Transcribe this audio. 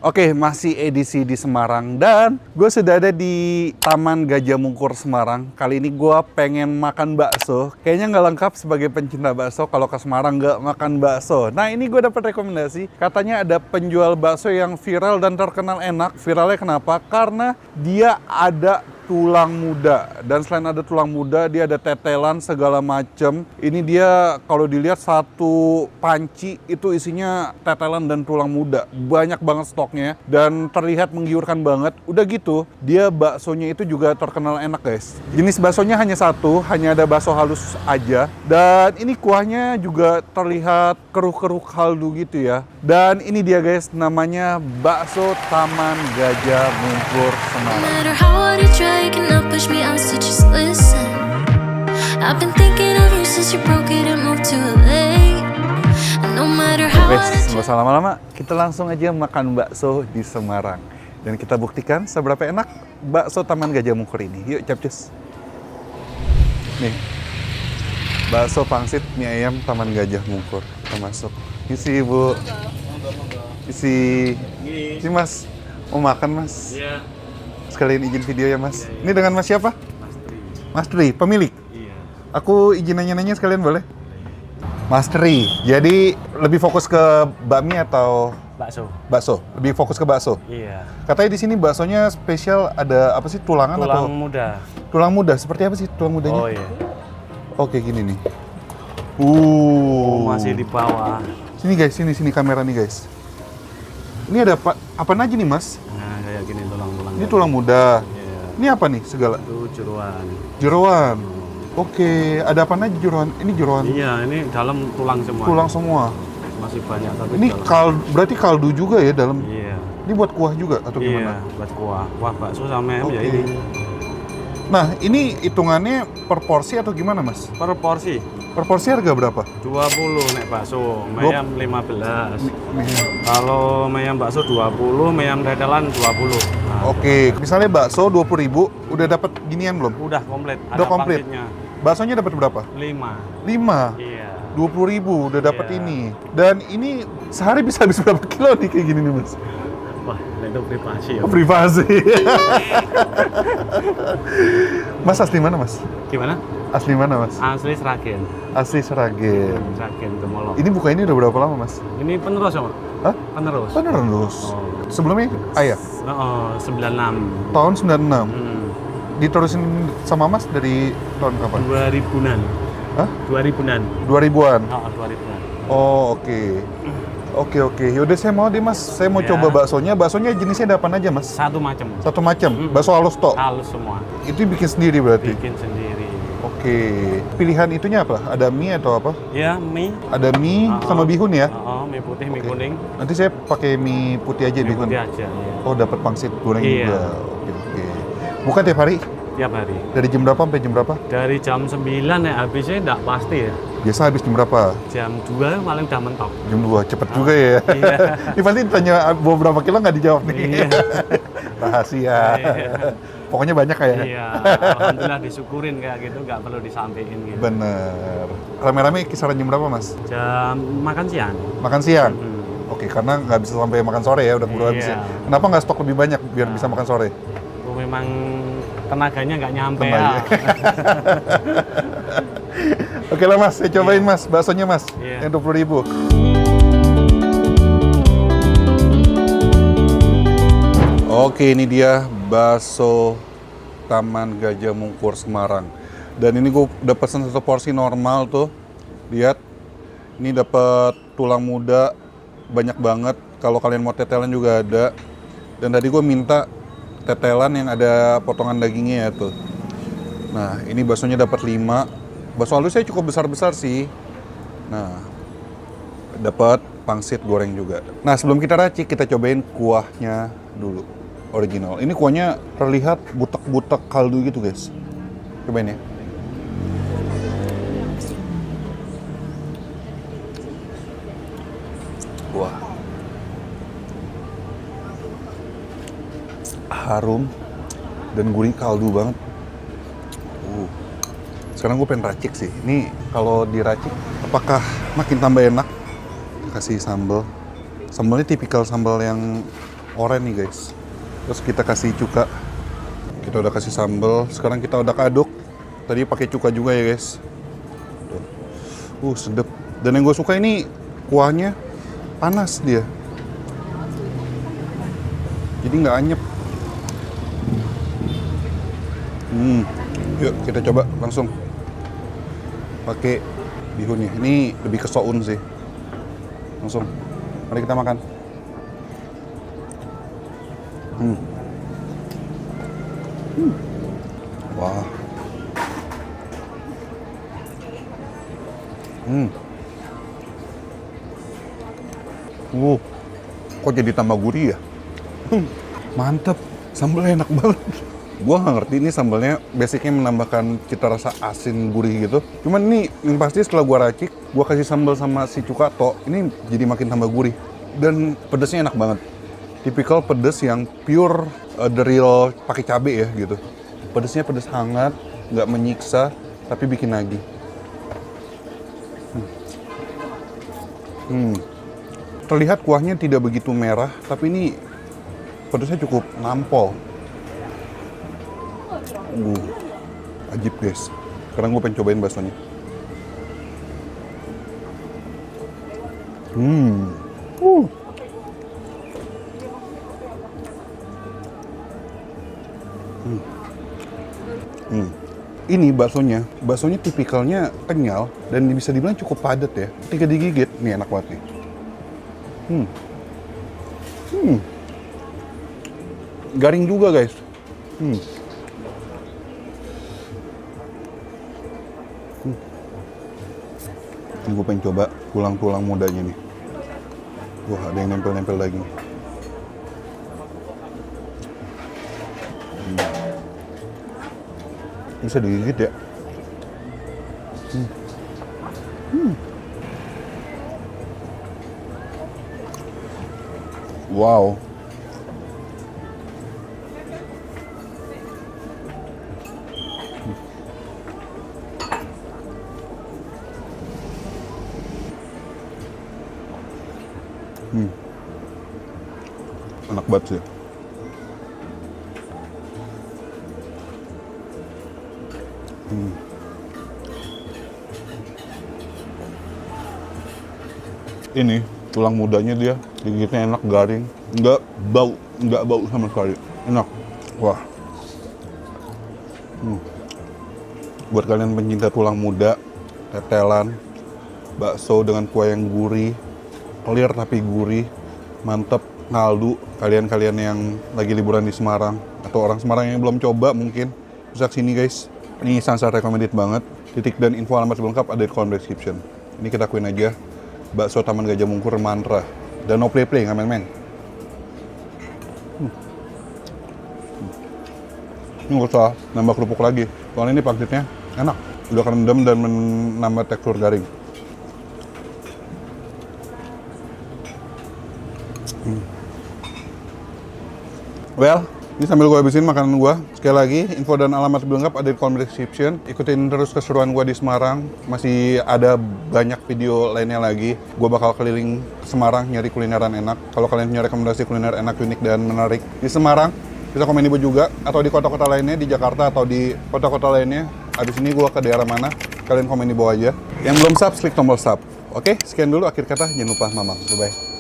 Oke, masih edisi di Semarang dan gue sudah ada di Taman Gajah Mungkur Semarang. Kali ini gue pengen makan bakso. Kayaknya nggak lengkap sebagai pencinta bakso kalau ke Semarang nggak makan bakso. Nah ini gue dapat rekomendasi. Katanya ada penjual bakso yang viral dan terkenal enak. Viralnya kenapa? Karena dia ada tulang muda, dan selain ada tulang muda dia ada tetelan segala macem. Ini dia kalau dilihat satu panci itu isinya tetelan dan tulang muda, banyak banget stoknya dan terlihat menggiurkan banget. Udah gitu dia baksonya itu juga terkenal enak guys. Jenis baksonya hanya satu, hanya ada bakso halus aja, dan ini kuahnya juga terlihat keruh-keruh kaldu gitu ya. Dan ini dia guys, namanya bakso Taman Gajah Mungkur Semarang. You cannot push me out, so just listen. I've been thinking of you since you broke it and moved to LA. And no matter how Guys, nggak usah lama-lama, kita langsung aja makan bakso di Semarang. Dan kita buktikan seberapa enak bakso Taman Gajah Mungkur ini. Yuk capcus. Nih, bakso pangsit mie ayam Taman Gajah Mungkur. Kita masuk. Isi Bu. Isi. Ini Mas, mau makan Mas? Iya. Sekalian izin video ya Mas. Ini dengan Mas siapa? Mas Tri. Mas Tri, pemilik? Iya. Aku izin nanya-nanya sekalian boleh? Mas Tri, jadi lebih fokus ke bakmi atau Bakso. bakso? Lebih fokus ke bakso? Iya. Katanya di sini baksonya spesial ada apa sih, tulangan atau? Tulang muda. Tulang muda, seperti apa sih tulang mudanya? Oh iya. Oke, gini nih. Masih di bawah. Sini guys, sini kamera nih guys. Ini ada apa aja nih Mas? Nah, kayak gini tulang-tulang. Ini tulang muda. Iya. Ini apa nih segala? Itu jeroan. Jeroan. Oke, ada apa aja jeroan? Ini jeroan. Iya, ini dalam tulang semua. Tulang semua. Masih banyak tapi Ini dalam. berarti kaldu juga ya dalam. Iya. Ini buat kuah juga atau gimana? Iya, buat kuah. Kuah bakso sama ayam ya Oke. ini. Nah, ini hitungannya per porsi atau gimana, Mas? Per porsi Per porsi harga berapa? 20 nek bakso, ayam 15. Kalau ayam bakso 20, ayam tetelan 20. Nah, Oke, misalnya bakso 20.000, udah dapat ginian belum? udah komplit. Udah Ada komplit. pangsitnya. Baksonya dapat berapa? 5. 5. Iya. 20.000 udah dapat Iya. ini. Dan ini sehari bisa habis berapa kilo nih kayak gini nih, Mas? Wah, itu privasi ya. Privasi. Mas asli mana, Mas? Gimana? Asli mana, Mas? Asli Sragen. Asli Sragen. Sragen Gemolong. Ini buka ini udah berapa lama, Mas? Ini penerus ya, Mas? Hah? Penerus. Beneran, Lus? Oh. Sebelumnya ayah? Oh, 96. Tahun 96. Hmm. Diterusin sama Mas dari tahun kapan? 2000-an. Hah? 2000-an. 2000-an? Oh, 2000-an. Oh, oke. Oke. Yaudah saya mau deh, Mas. Saya mau Ya. coba baksonya. Baksonya jenisnya ada apa aja, Mas? Satu macam. Satu macam. Bakso halus tok. Halus semua. Itu bikin sendiri berarti? Bikin sendiri. Oke. Pilihan itunya apa? Ada mie atau apa? Ya, mie. Ada mie sama bihun ya? Mie putih, mie Oke. kuning. Nanti saya pakai mie putih aja, Mie bihun. putih aja. Ya. Oh, dapat pangsit goreng Iya. juga. Oke. Buka tiap hari? Tiap hari. Dari jam berapa sampai jam berapa? Dari jam 9 ya habisnya enggak pasti ya. Biasa habis jam berapa? Jam 2 paling udah mentok. Jam 2. Cepet juga ya. Iya. Ini pasti ditanya bawa berapa kilo nggak dijawab nih. Iya. Rahasia. Iya. Pokoknya banyak kayak. Iya, alhamdulillah disyukurin kayak gitu, nggak perlu disampaikan gitu. Bener. Rame-rame kisaran jam berapa, Mas? Jam makan siang. Makan siang? Hmm. Oke, karena nggak bisa sampai makan sore ya, udah keburu habis ya. Iya. Kenapa nggak stok lebih banyak biar bisa makan sore? Oh, memang tenaganya nggak nyampe Tenaga. ya. Oke lah Mas, saya cobain Mas, baksonya Mas, Iya. yang 20.000. Oke, ini dia bakso Taman Gajah Mungkur Semarang. Dan ini gue udah pesen satu porsi normal tuh. Lihat, ini dapat tulang muda banyak banget. Kalau kalian mau tetelan juga ada. Dan tadi gue minta tetelan yang ada potongan dagingnya ya tuh. Nah, ini baksonya dapat 5. Bakso halusnya cukup besar-besar sih. Nah, dapat pangsit goreng juga. Nah, sebelum kita racik, kita cobain kuahnya dulu. Original. Ini kuahnya terlihat butek-butek kaldu gitu, guys. Cobain ya. Wah. Harum dan gurih kaldu banget. Sekarang gue pengen racik sih. Ini kalau diracik, apakah makin tambah enak? Kasih sambal. Sambalnya tipikal sambal yang oren nih guys. Terus kita kasih cuka. Kita udah kasih sambal. Sekarang kita udah aduk. Tadi pakai cuka juga ya guys. Tuh. Sedep. Dan yang gue suka ini kuahnya panas dia. Jadi nggak anyep. Yuk kita coba langsung pakai bihunnya. Ini lebih ke soun sih. Langsung. Mari kita makan. Wah. Kok jadi tambah gurih ya? Mantep. Sambalnya enak banget. Gua nggak ngerti ini sambalnya basicnya menambahkan cita rasa asin gurih gitu. Cuman ini yang pasti setelah gua racik, gua kasih sambal sama si cukato, ini jadi makin tambah gurih. Dan pedesnya enak banget. Tipikal pedes yang pure the real pakai cabai ya gitu. Pedesnya pedes hangat, nggak menyiksa, tapi bikin nagih. Terlihat kuahnya tidak begitu merah, tapi ini pedesnya cukup nampol. Ajib guys. Sekarang gue pengen cobain baksonya. Ini baksonya tipikalnya kenyal dan bisa dibilang cukup padat ya. Ketika digigit, nih enak banget nih. Garing juga guys. Ini gue pengen coba tulang-tulang mudanya nih. Wah, ada yang nempel-nempel daging. Bisa digigit ya. Wow. Enak banget sih. Ini tulang mudanya dia digigitnya enak, garing, nggak bau sama sekali, enak. Wah. Buat kalian pencinta tulang muda, tetelan, bakso dengan kuah yang gurih, clear tapi gurih, mantep, ngaldu. Kalian-kalian yang lagi liburan di Semarang atau orang Semarang yang belum coba mungkin bisa kesini guys. Ini sangat recommended banget. Titik dan info alamat lengkap ada di kolom description. Ini kita akuin aja, bakso Taman Gajah Mungkur mantra. Dan no play nggak main-main. Ini nggak usah nambah kerupuk lagi. Soalnya ini pangsitnya enak. Udah kerendam dan menambah tekstur garing. Well, ini sambil gue habisin makanan gue. Sekali lagi, info dan alamat lebih lengkap ada di kolom description. Ikutin terus keseruan gue di Semarang. Masih ada banyak video lainnya lagi. Gue bakal keliling Semarang nyari kulineran enak. Kalau kalian punya rekomendasi kuliner enak, unik, dan menarik di Semarang, bisa komen di bawah juga. Atau di kota-kota lainnya, di Jakarta atau di kota-kota lainnya. Abis ini gue ke daerah mana, kalian komen di bawah aja. Yang belum sub, klik tombol sub. Oke, sekian dulu akhir kata. Jangan lupa mamam. Bye-bye.